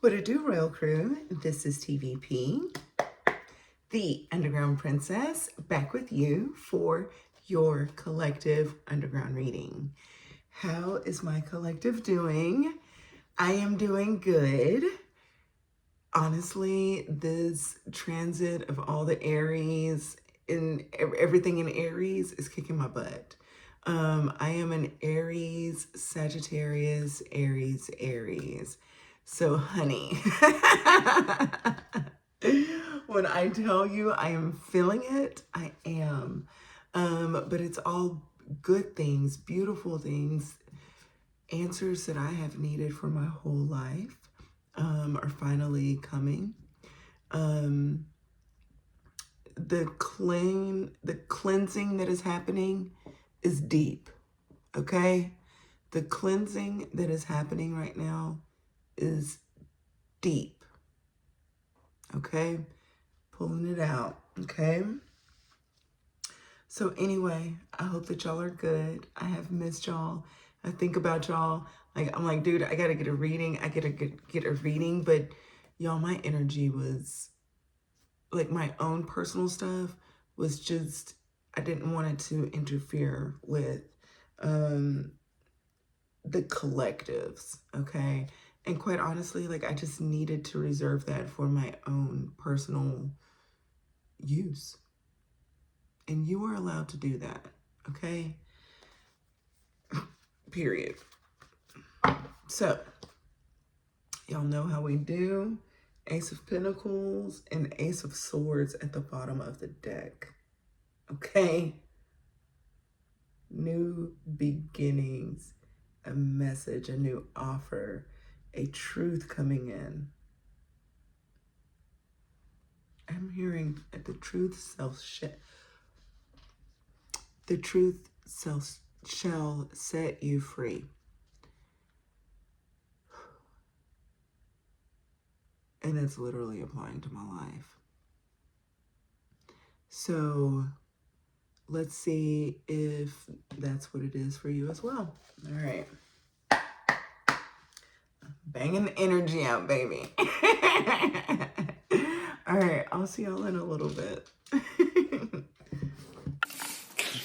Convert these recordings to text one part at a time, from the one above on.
What it do, Royal Crew? This is TVP, the Underground Princess, back with you for your collective underground reading. How is my collective doing? I am doing good. Honestly, this transit of all the Aries and everything in Aries is kicking my butt. I am an Aries, Sagittarius, Aries. So, honey, when I tell you I am feeling it, I am. But it's all good things, beautiful things, answers that I have needed for my whole life are finally coming. The cleansing that is happening is deep, okay? The cleansing that is happening right now is deep, okay? Pulling it out, okay? So anyway, I hope that y'all are good. I have missed y'all. I think about y'all. I'm like, dude, I gotta get a reading. I gotta get a reading, but y'all, my energy was, like, my own personal stuff was just, I didn't want it to interfere with the collectives, okay? And quite honestly, like, I just needed to reserve that for my own personal use. And you are allowed to do that, okay? Period. So, y'all know how we do. Ace of Pentacles and Ace of Swords at the bottom of the deck, okay? New beginnings, a message, a new offer, a truth coming in. I'm hearing that the truth shall set you free. And it's literally applying to my life. So let's see if that's what it is for you as well. All right. Banging the energy out, baby. All right, I'll see y'all in a little bit.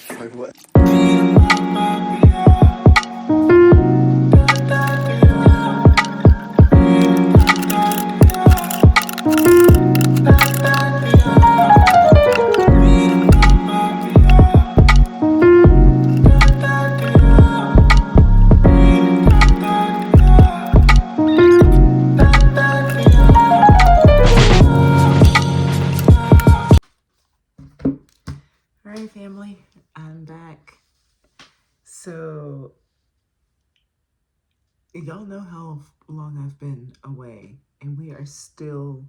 Like what? All right, family, I'm back. So, y'all know how long I've been away, and we are still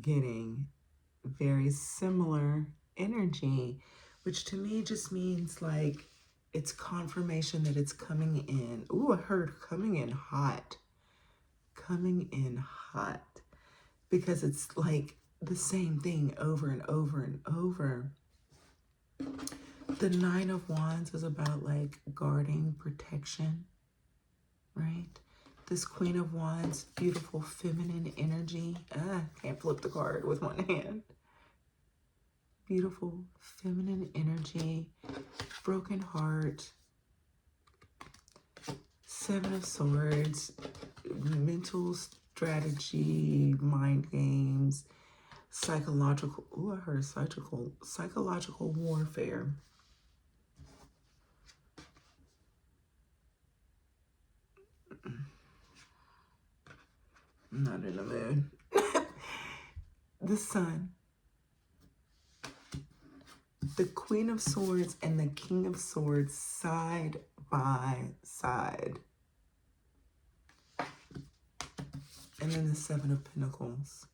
getting very similar energy, which to me just means like it's confirmation that it's coming in. Ooh, I heard coming in hot. Coming in hot. Because it's like the same thing over and over and over. The Nine of Wands is about like guarding, protection, right? This Queen of Wands, beautiful feminine energy. Can't flip the card with one hand. Beautiful feminine energy, broken heart, Seven of Swords, mental strategy, mind games, psychological, ooh, I heard psychological warfare. I'm not in the mood. The Sun, the Queen of Swords and the King of Swords side by side. And then the Seven of Pentacles,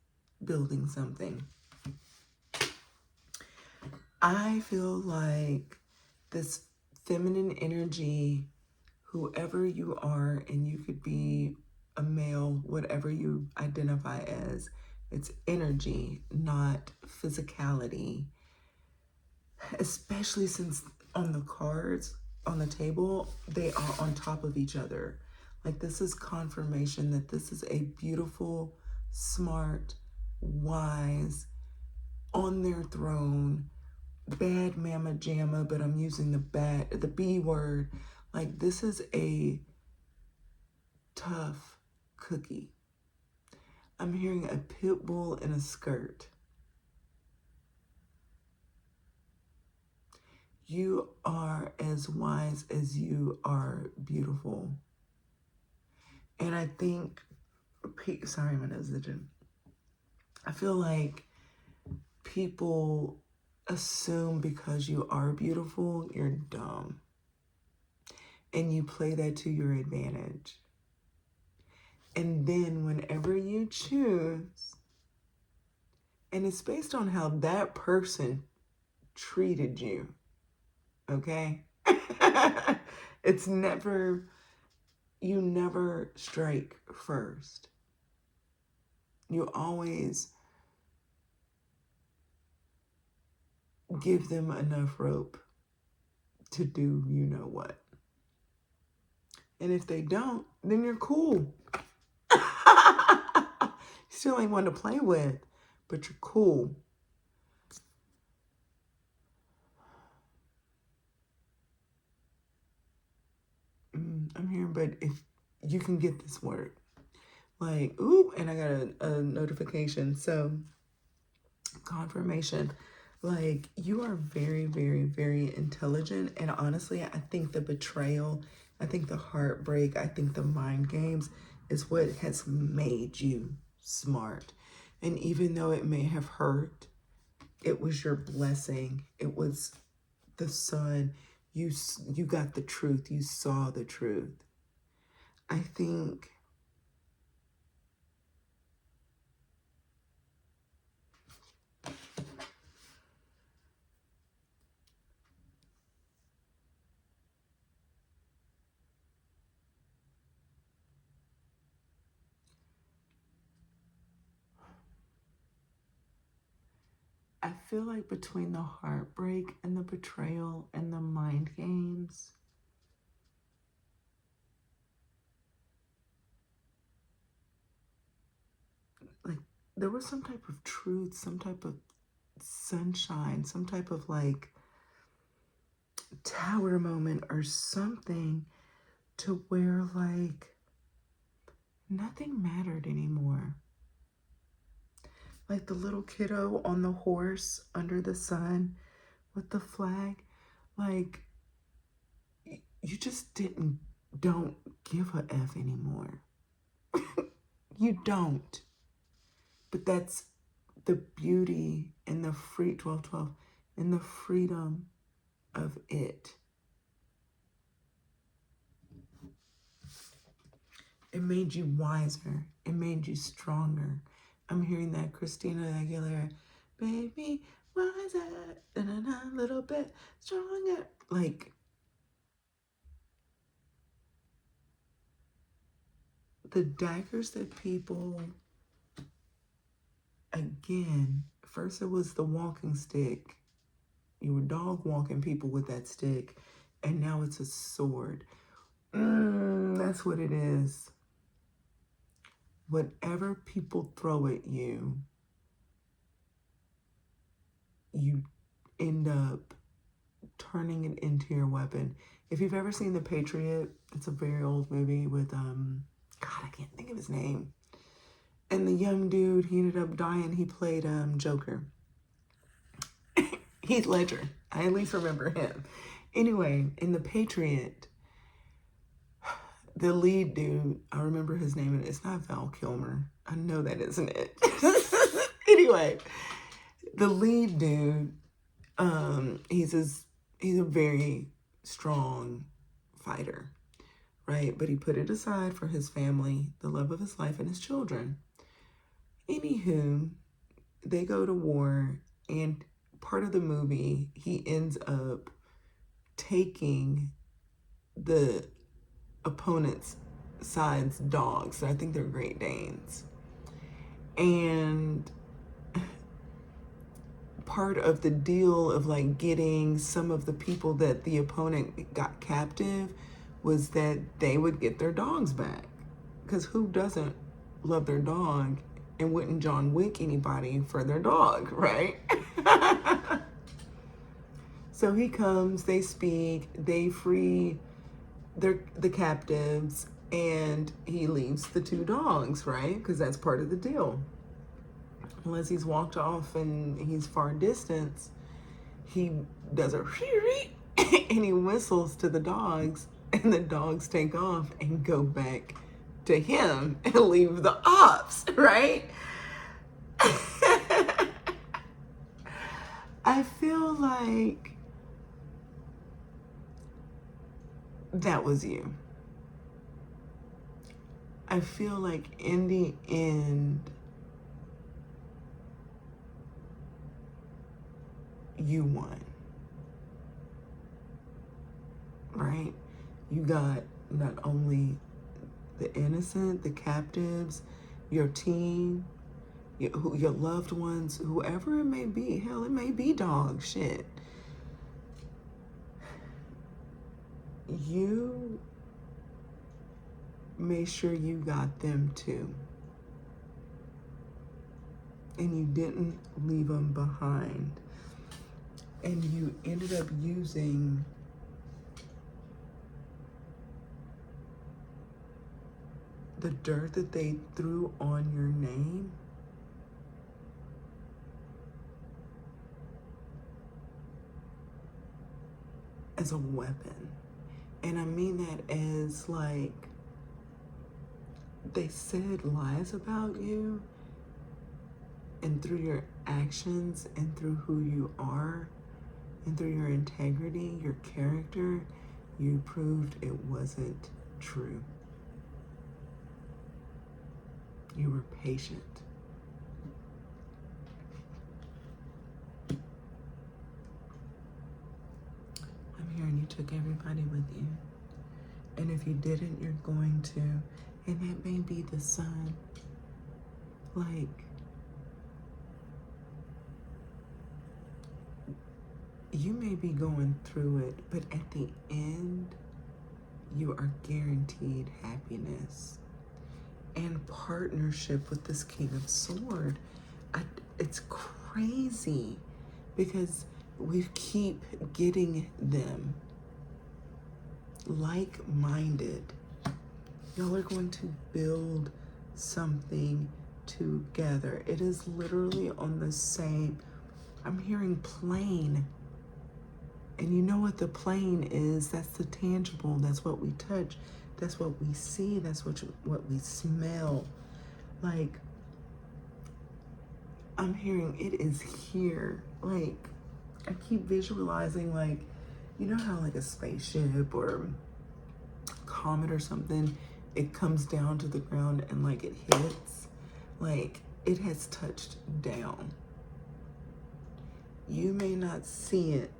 building something. I feel like this feminine energy, whoever you are, and you could be a male, whatever you identify as, it's energy, not physicality. Especially since on the cards on the table, they are on top of each other. Like, this is confirmation that this is a beautiful, smart, wise, on their throne, bad mama jamma, but I'm using the B word. Like, this is a tough cookie. I'm hearing a pit bull in a skirt. You are as wise as you are beautiful. And I think, sorry, my nose is itching. I feel like people assume because you are beautiful, you're dumb. And you play that to your advantage. And then whenever you choose, and it's based on how that person treated you, okay? It's never, you never strike first. You always give them enough rope to do you know what. And if they don't, then you're cool. Still ain't one to play with, but you're cool. I'm hearing, but if you can get this word, like, ooh, and I got a notification. So, confirmation. Like, you are very, very, very intelligent. And honestly, I think the betrayal, I think the heartbreak, I think the mind games is what has made you smart. And even though it may have hurt, it was your blessing. It was the sun. You got the truth. You saw the truth. I think I feel like between the heartbreak and the betrayal and the mind games, like, there was some type of truth, some type of sunshine, some type of like tower moment or something, to where like nothing mattered anymore. Like the little kiddo on the horse under the sun with the flag, like, you just don't give a F anymore. You don't. But that's the beauty and the free 12-12 and the freedom of it. It made you wiser. It made you stronger. I'm hearing that Christina Aguilera, baby, wiser, a little bit stronger. Like, the daggers that people, again, first it was the walking stick. You were dog walking people with that stick, and now it's a sword. That's what it is. Whatever people throw at you, you end up turning it into your weapon. If you've ever seen The Patriot, it's a very old movie with, God, I can't think of his name. And the young dude, he ended up dying. He played Joker. Heath Ledger. I at least remember him. Anyway, in The Patriot, the lead dude, I remember his name, and it's not Val Kilmer. I know that isn't it. Anyway, the lead dude, he's a very strong fighter, right? But he put it aside for his family, the love of his life, and his children. Anywho, they go to war, and part of the movie, he ends up taking the opponent's side's dogs. I think they're Great Danes. And part of the deal of like getting some of the people that the opponent got captive was that they would get their dogs back. Because who doesn't love their dog and wouldn't John Wick anybody for their dog, right? So he comes, they speak, they free the captives, and he leaves the two dogs, right? Because that's part of the deal. Unless he's walked off and he's far distance, he does a and he whistles to the dogs, and the dogs take off and go back to him and leave the ops, right? I feel like that was you. I feel like in the end, you won, right? You got not only the innocent, the captives, your team, your loved ones, whoever it may be. Hell, it may be dog shit. You made sure you got them too. And you didn't leave them behind. And you ended up using the dirt that they threw on your name as a weapon. And I mean that as like, they said lies about you, and through your actions and through who you are and through your integrity, your character, you proved it wasn't true. You were patient. I'm hearing you took everybody with you. And if you didn't, you're going to. And that may be the sun. Like, you may be going through it, but at the end, you are guaranteed happiness and partnership with this King of Swords. It's crazy because we keep getting them like-minded. Y'all are going to build something together. It is literally on the same, I'm hearing plane. And you know what the plane is? That's the tangible. That's what we touch. That's what we see. That's what we smell. Like, I'm hearing it is here. Like, I keep visualizing, like, you know how like a spaceship or comet or something, it comes down to the ground and like it hits, like it has touched down. You may not see it,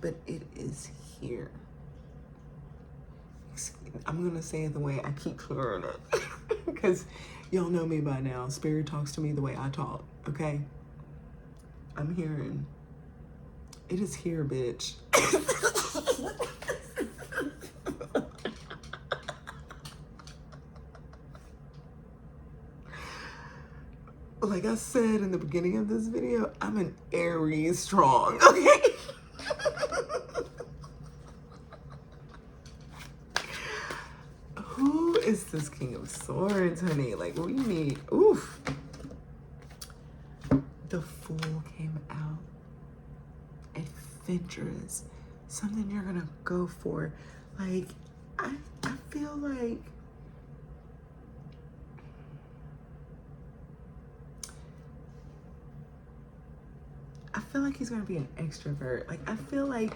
but it is here. I'm gonna say it the way I keep hearing it because y'all know me by now. Spirit talks to me the way I talk, okay? I'm hearing, it is here, bitch. Like I said in the beginning of this video, I'm an Aries strong, okay? Who is this King of Swords, honey? Like, what do you need? Oof. The Fool came out. Adventurous. Something you're gonna go for. Like, I feel like he's gonna be an extrovert. Like, I feel like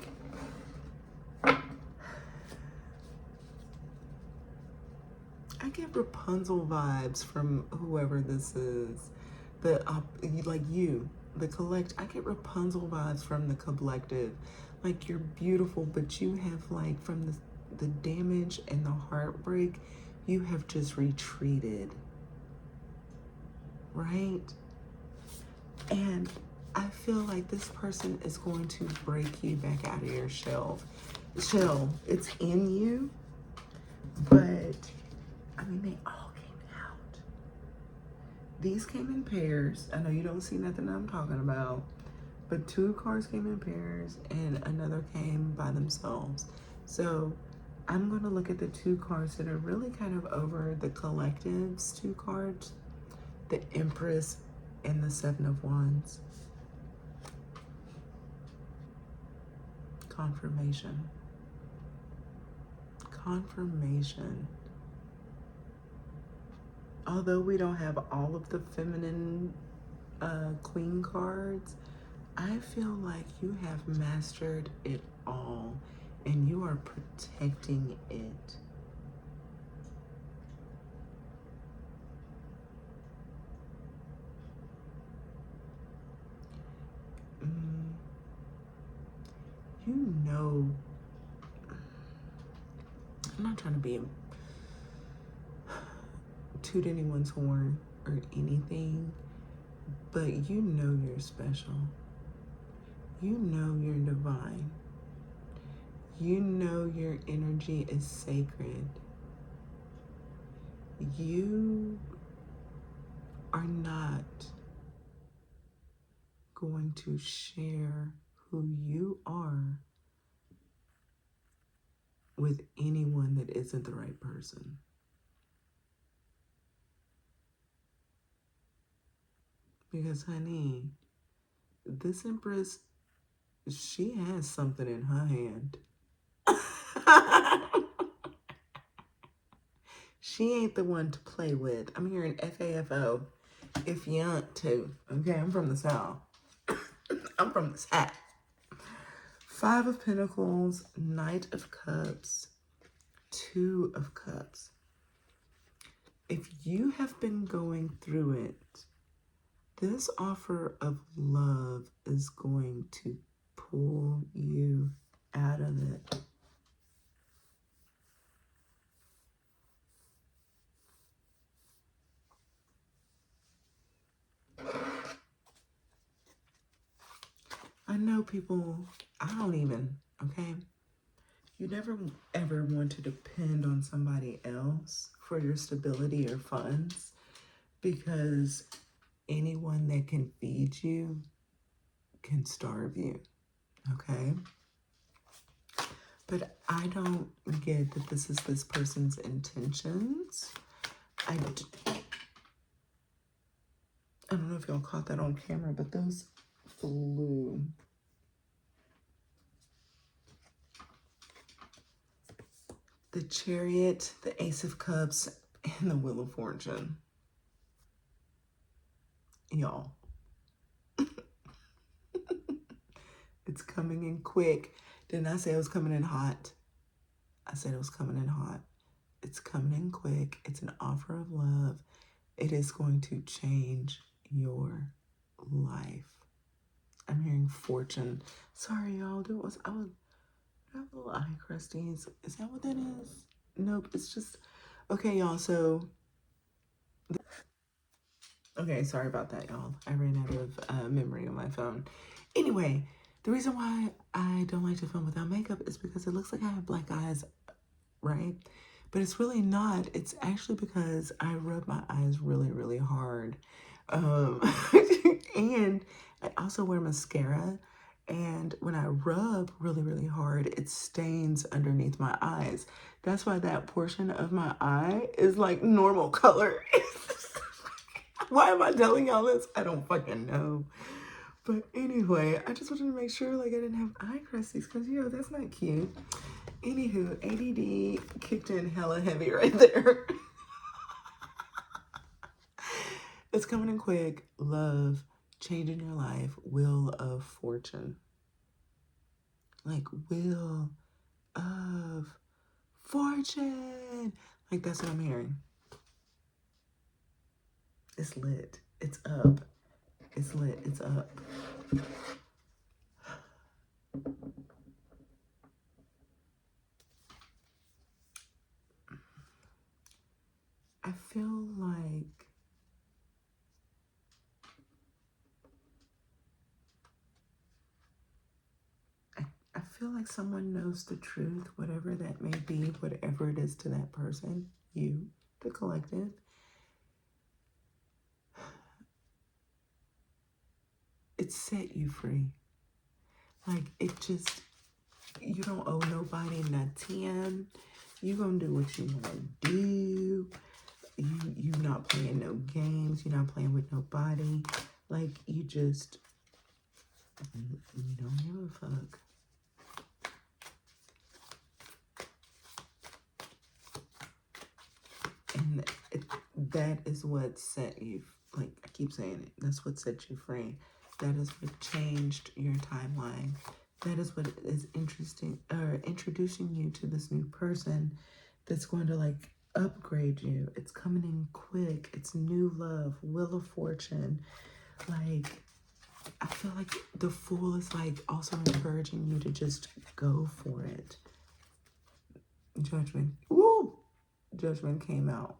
I get Rapunzel vibes from whoever this is. Like you, the collect. I get Rapunzel vibes from the collective. Like, you're beautiful, but you have, like, from the damage and the heartbreak, you have just retreated, right? And I feel like this person is going to break you back out of your shell. It's in you, but I mean, they all came out. These came in pairs. I know you don't see nothing I'm talking about, but 2 cards came in pairs and another came by themselves. So I'm going to look at the 2 cards that are really kind of over the collectives 2 cards, the Empress and the 7 of Wands. Confirmation. Confirmation. Although we don't have all of the feminine queen cards, I feel like you have mastered it all and you are protecting it. You know, I'm not trying to be toot anyone's horn or anything, but you know you're special. You know you're divine. You know your energy is sacred. You are not going to share who you are with anyone that isn't the right person. Because, honey, this Empress, she has something in her hand. She ain't the one to play with. I'm hearing FAFO if you want to. Okay, I'm from the South. I'm from the South. 5 of Pentacles, Knight of Cups, 2 of Cups. If you have been going through it, this offer of love is going to pull you out of it. I know people, I don't even, okay? You never ever want to depend on somebody else for your stability or funds, because anyone that can feed you can starve you, okay? But I don't get that this is this person's intentions. I don't know if y'all caught that on camera, but those flew. The Chariot, the Ace of Cups, and the Wheel of Fortune. Y'all. It's coming in quick. Didn't I say it was coming in hot? I said it was coming in hot. It's coming in quick. It's an offer of love. It is going to change your life. I'm hearing fortune. Sorry, y'all. I have little eye crusties. Is that what that is? Nope. It's just okay, y'all. So okay, sorry about that, y'all. I ran out of memory on my phone. Anyway, the reason why I don't like to film without makeup is because it looks like I have black eyes, right? But it's really not. It's actually because I rub my eyes really, really hard. And I also wear mascara. And when I rub really, really hard, it stains underneath my eyes. That's why that portion of my eye is like normal color. Why am I telling y'all this? I don't fucking know. But anyway, I just wanted to make sure like I didn't have eye crusties, because yo, that's not cute. Anywho, ADD kicked in hella heavy right there. It's coming in quick. Love, changing your life, Wheel of Fortune. Like Wheel of Fortune. Like that's what I'm hearing. It's lit. It's up. It's lit. It's up. I feel like feel like someone knows the truth, whatever that may be, whatever it is to that person, you, the collective. It set you free. Like, it just, you don't owe nobody nothing. You gonna do what you wanna do. You not playing no games. You're not playing with nobody. Like, you don't give a fuck. And that is what set you, like I keep saying it, that's what set you free. That is what changed your timeline. That is what is interesting, or introducing you to this new person that's going to like upgrade you. It's coming in quick. It's new love, wheel of fortune. Like, I feel like the Fool is like also encouraging you to just go for it. Judgment. Woo! Judgment came out.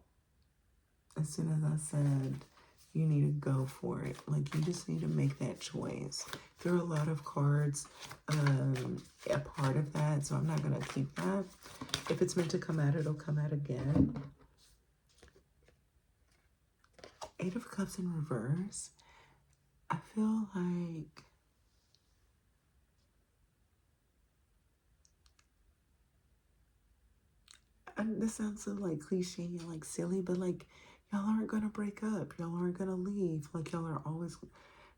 As soon as I said, you need to go for it. Like, you just need to make that choice. There are a lot of cards a part of that, so I'm not going to keep that. If it's meant to come out, it'll come out again. Eight of Cups in reverse. I feel like this sounds so like cliche and like silly, but like, y'all aren't gonna break up. Y'all aren't gonna leave. Like, y'all are always,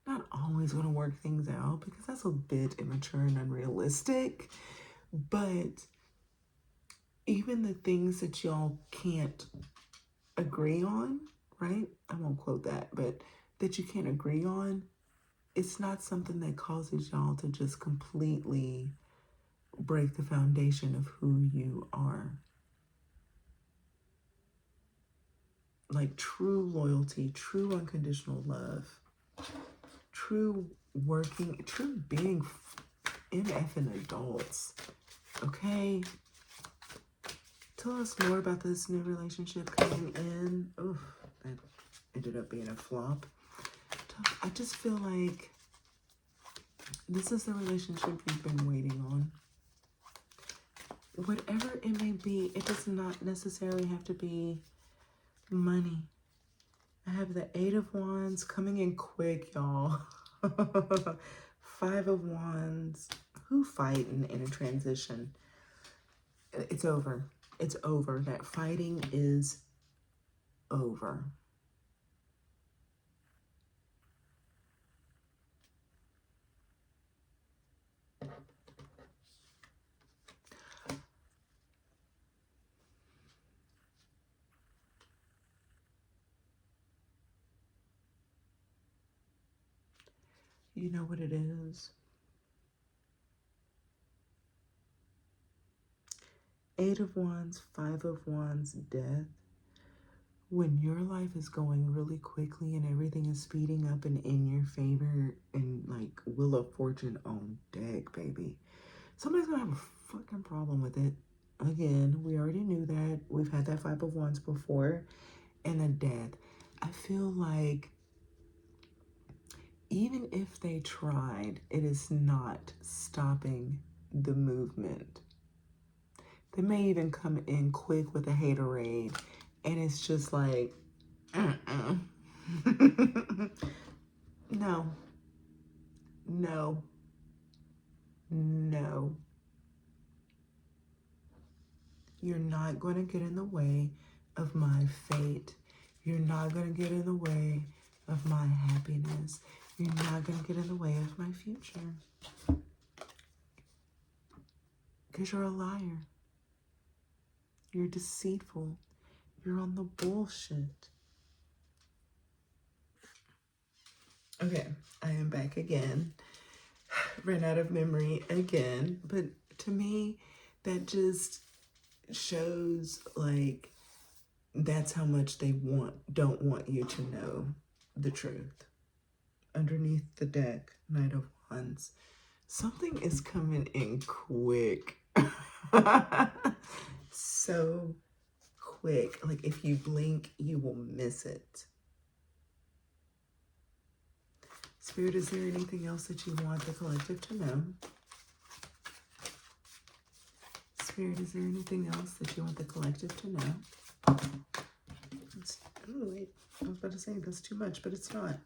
not always gonna work things out, because that's a bit immature and unrealistic. But even the things that y'all can't agree on, right? I won't quote that, but that you can't agree on, it's not something that causes y'all to just completely break the foundation of who you are. Like, true loyalty, true unconditional love, true working, true being MFing adults. Okay? Tell us more about this new relationship coming in. Oof, that ended up being a flop. I just feel like this is the relationship you've been waiting on. Whatever it may be, it does not necessarily have to be money. I have the Eight of Wands coming in quick, y'all. Five of Wands. Who fighting in a transition? It's over. It's over. That fighting is over. You know what it is? Eight of Wands, Five of Wands, Death. When your life is going really quickly and everything is speeding up and in your favor and like Wheel of Fortune on deck, baby, somebody's gonna have a fucking problem with it. Again, we already knew that. We've had that Five of Wands before. And the Death. I feel like even if they tried, it is not stopping the movement. They may even come in quick with a haterade, and it's just like, no, no, no. You're not going to get in the way of my fate. You're not going to get in the way of my happiness. You're not going to get in the way of my future. Because you're a liar. You're deceitful. You're on the bullshit. Okay, I am back again. Ran out of memory again. But to me, that just shows like that's how much they don't want you to know the truth. Underneath the deck, Knight of Wands. Something is coming in quick. So quick. Like, if you blink, you will miss it. Spirit, is there anything else that you want the collective to know? Spirit, is there anything else that you want the collective to know? Oh, wait. I was about to say that's too much, but it's not.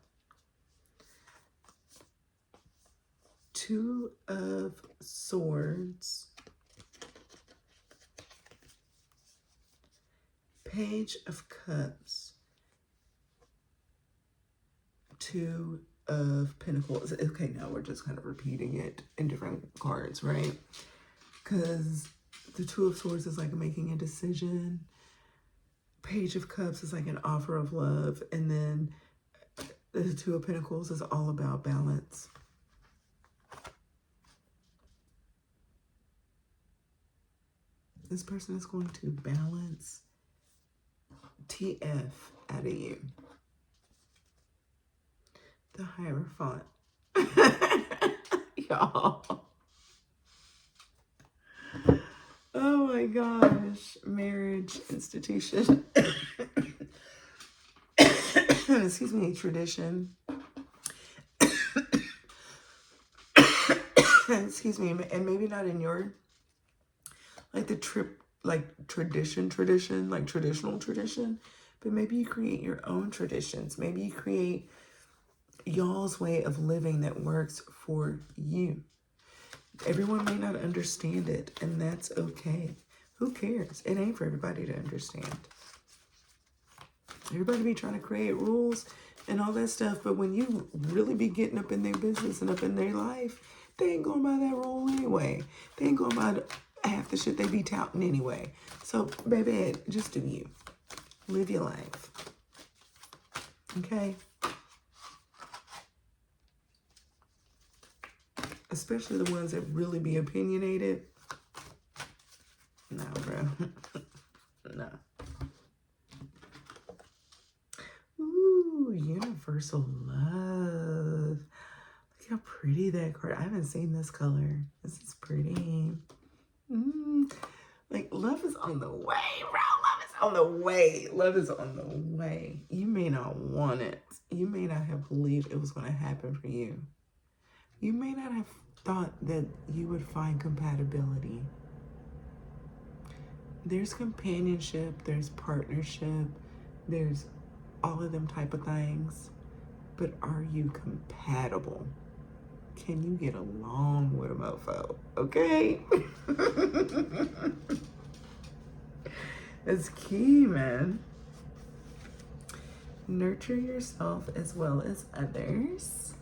Two of Swords. Page of Cups. Two of Pentacles. Okay, now we're just kind of repeating it in different cards, right? Because the Two of Swords is like making a decision. Page of Cups is like an offer of love. And then the Two of Pentacles is all about balance. This person is going to balance TF out of you. The Hierophant. Y'all. Oh my gosh. Marriage, institution. Excuse me, tradition. Excuse me, and maybe not in your, like the trip, like tradition, like traditional tradition, but maybe you create your own traditions. Maybe you create y'all's way of living that works for you. Everyone may not understand it, and that's okay. Who cares? It ain't for everybody to understand. Everybody be trying to create rules and all that stuff, but when you really be getting up in their business and up in their life, they ain't going by that rule anyway. They ain't going by half the shit they be touting anyway. So, baby, just do you. Live your life. Okay? Especially the ones that really be opinionated. No, bro. No. Ooh, Universal Love. Look how pretty that card. I haven't seen this color. This is pretty. Like, love is on the way, bro. Love is on the way. Love is on the way. You may not want it. You may not have believed it was going to happen for you. You may not have thought that you would find compatibility. There's companionship, there's partnership, there's all of them type of things. But are you compatible? Can you get along with a mofo? Okay? It's key, man. Nurture yourself as well as others.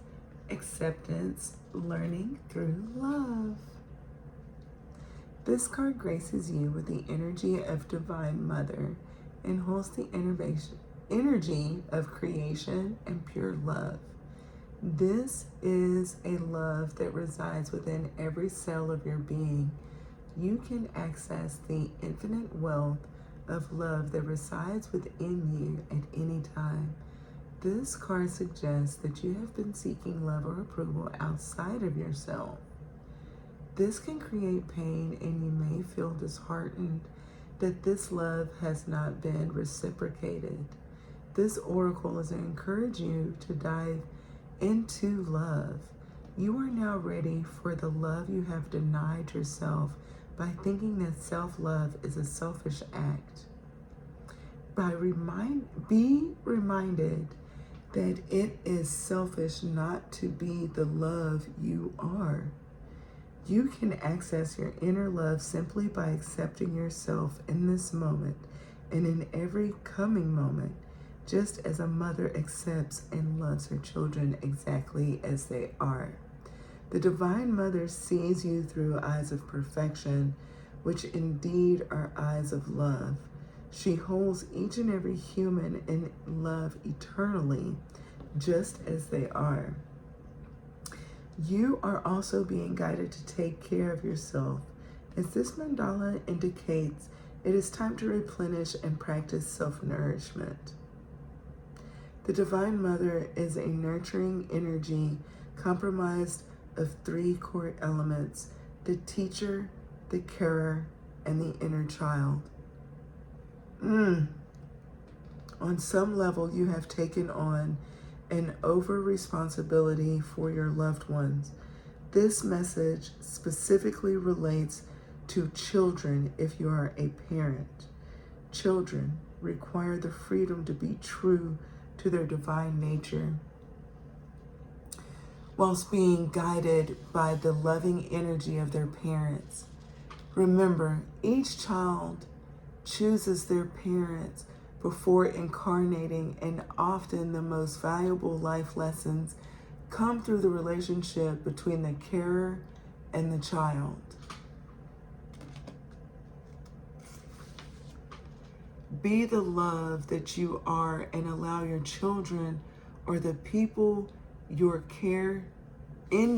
Acceptance, learning through love. This card graces you with the energy of Divine Mother and holds the energy of creation and pure love. This is a love that resides within every cell of your being. You can access the infinite wealth of love that resides within you at any time. This card suggests that you have been seeking love or approval outside of yourself. This can create pain, and you may feel disheartened that this love has not been reciprocated. This oracle is to encourage you to dive into love. You are now ready for the love you have denied yourself by thinking that self-love is a selfish act. Be reminded that it is selfish not to be the love you are. You can access your inner love simply by accepting yourself in this moment and in every coming moment, just as a mother accepts and loves her children exactly as they are. The Divine Mother sees you through eyes of perfection, which indeed are eyes of love. She holds each and every human in love eternally, just as they are. You are also being guided to take care of yourself. As this mandala indicates, it is time to replenish and practice self-nourishment. The Divine Mother is a nurturing energy comprised of three core elements: the teacher, the carer, and the inner child. On some level, you have taken on an over-responsibility for your loved ones. This message specifically relates to children if you are a parent. Children require the freedom to be true to their divine nature, whilst being guided by the loving energy of their parents. Remember, each child chooses their parents before incarnating, and often the most valuable life lessons come through the relationship between the carer and the child. Be the love that you are and allow your children or the people in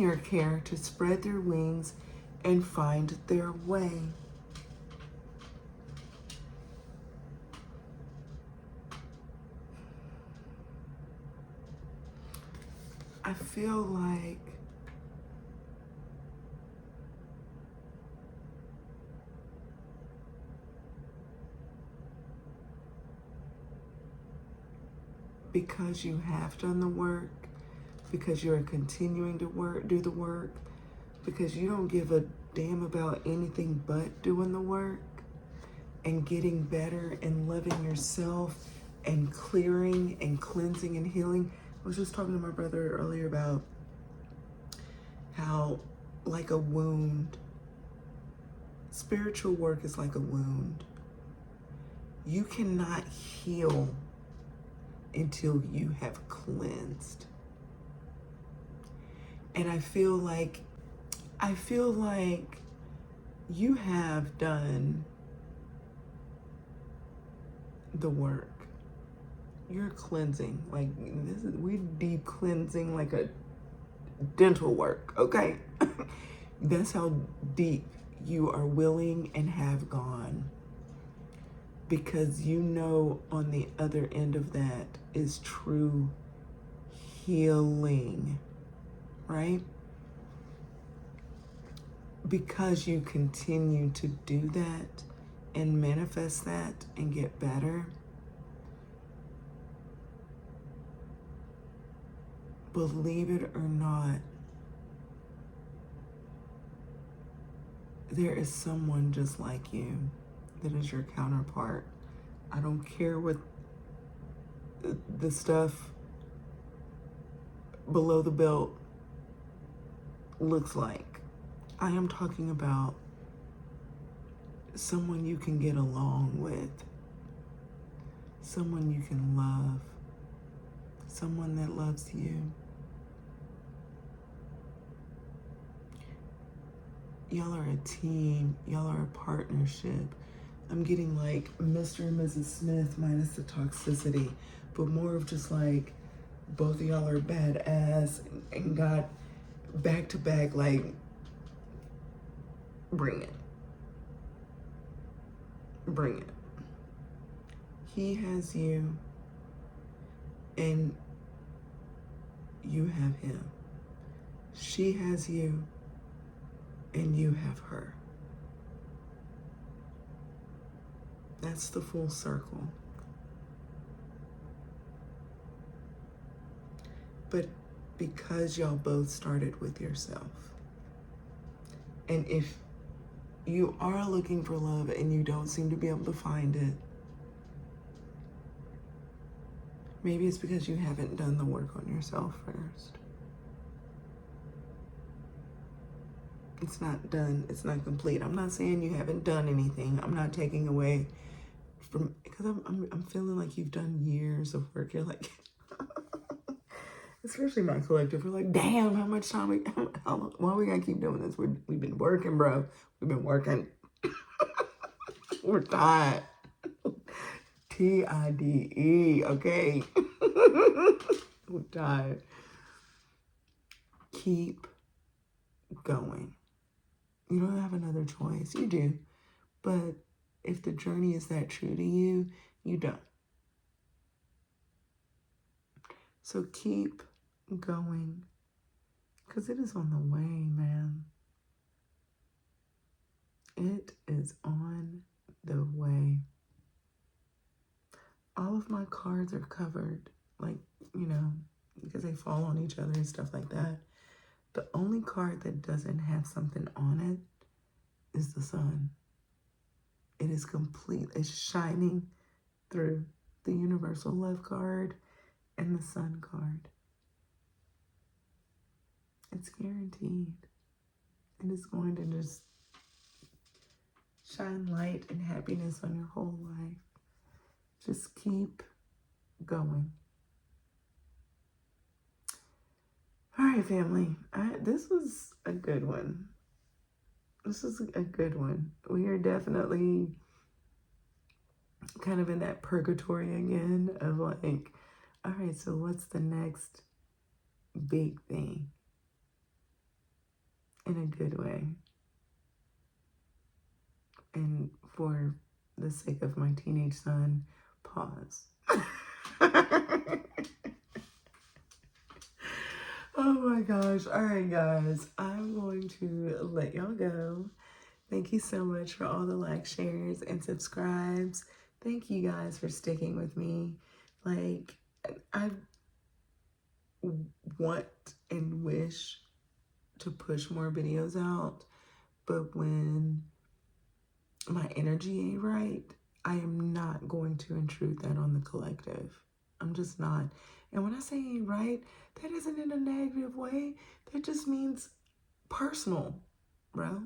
your care to spread their wings and find their way. I feel like because you have done the work, because you're continuing to do the work, because you don't give a damn about anything but doing the work and getting better and loving yourself and clearing and cleansing and healing. I was just talking to my brother earlier about how, like a wound, spiritual work is like a wound. You cannot heal until you have cleansed. And I feel like you have done the work. You're cleansing. Like, we deep cleansing like a dental work, okay? That's how deep you are willing and have gone. Because you know on the other end of that is true healing, right? Because you continue to do that and manifest that and get better, believe it or not, there is someone just like you that is your counterpart. I don't care what the stuff below the belt looks like. I am talking about someone you can get along with, someone you can love, someone that loves you. Y'all are a team, y'all are a partnership. I'm getting like Mr. and Mrs. Smith minus the toxicity, but more of just like both of y'all are badass and got back to back, like, bring it. Bring it. He has you and you have him. She has you and you have her. That's the full circle. But because y'all both started with yourself, and if you are looking for love and you don't seem to be able to find it, maybe it's because you haven't done the work on yourself first. It's not done. It's not complete. I'm not saying you haven't done anything. I'm not taking away from, because I'm feeling like you've done years of work. You're like, especially my collective, we're like, damn, how much time why we gotta keep doing this? We've been working, bro. We've been working. We're tired. TIDE, okay? We're tired. Keep going. You don't have another choice. You do. But if the journey is that true to you, you don't. So keep going. Because it is on the way, man. It is on the way. All of my cards are covered, like, you know, because they fall on each other and stuff like that. The only card that doesn't have something on it is the sun. It is complete. It's shining through the universal love card and the sun card. It's guaranteed. It is going to just shine light and happiness on your whole life. Just keep going. All right, family. This was a good one. This is a good one. We are definitely kind of in that purgatory again of like, all right, so what's the next big thing? In a good way. And for the sake of my teenage son, pause. Oh my gosh. All right, guys. I'm going to let y'all go. Thank you so much for all the likes, shares, and subscribes. Thank you guys for sticking with me. Like, I want and wish to push more videos out, but when my energy ain't right, I am not going to intrude that on the collective. I'm just not. And when I say ain't right, that isn't in a negative way. That just means personal, bro.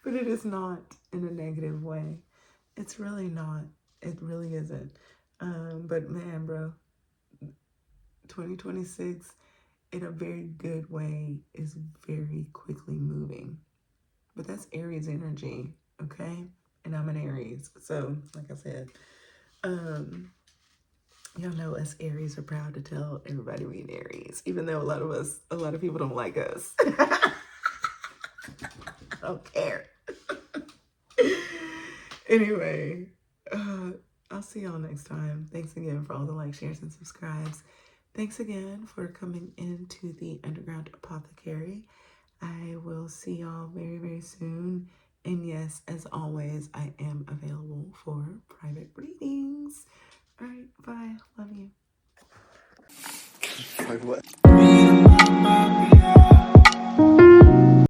But it is not in a negative way. It's really not. It really isn't. But man, bro, 2026 in a very good way is very quickly moving. But that's Aries energy, okay? And I'm an Aries. So, like I said, y'all know us Aries are proud to tell everybody we an Aries, even though a lot of people don't like us. I don't care. Anyway, I'll see y'all next time. Thanks again for all the likes, shares, and subscribes. Thanks again for coming into the Vndergrovnd Apothecary. I will see y'all very, very soon. And yes, as always, I am available for private readings. All right, bye. Love you. Like what?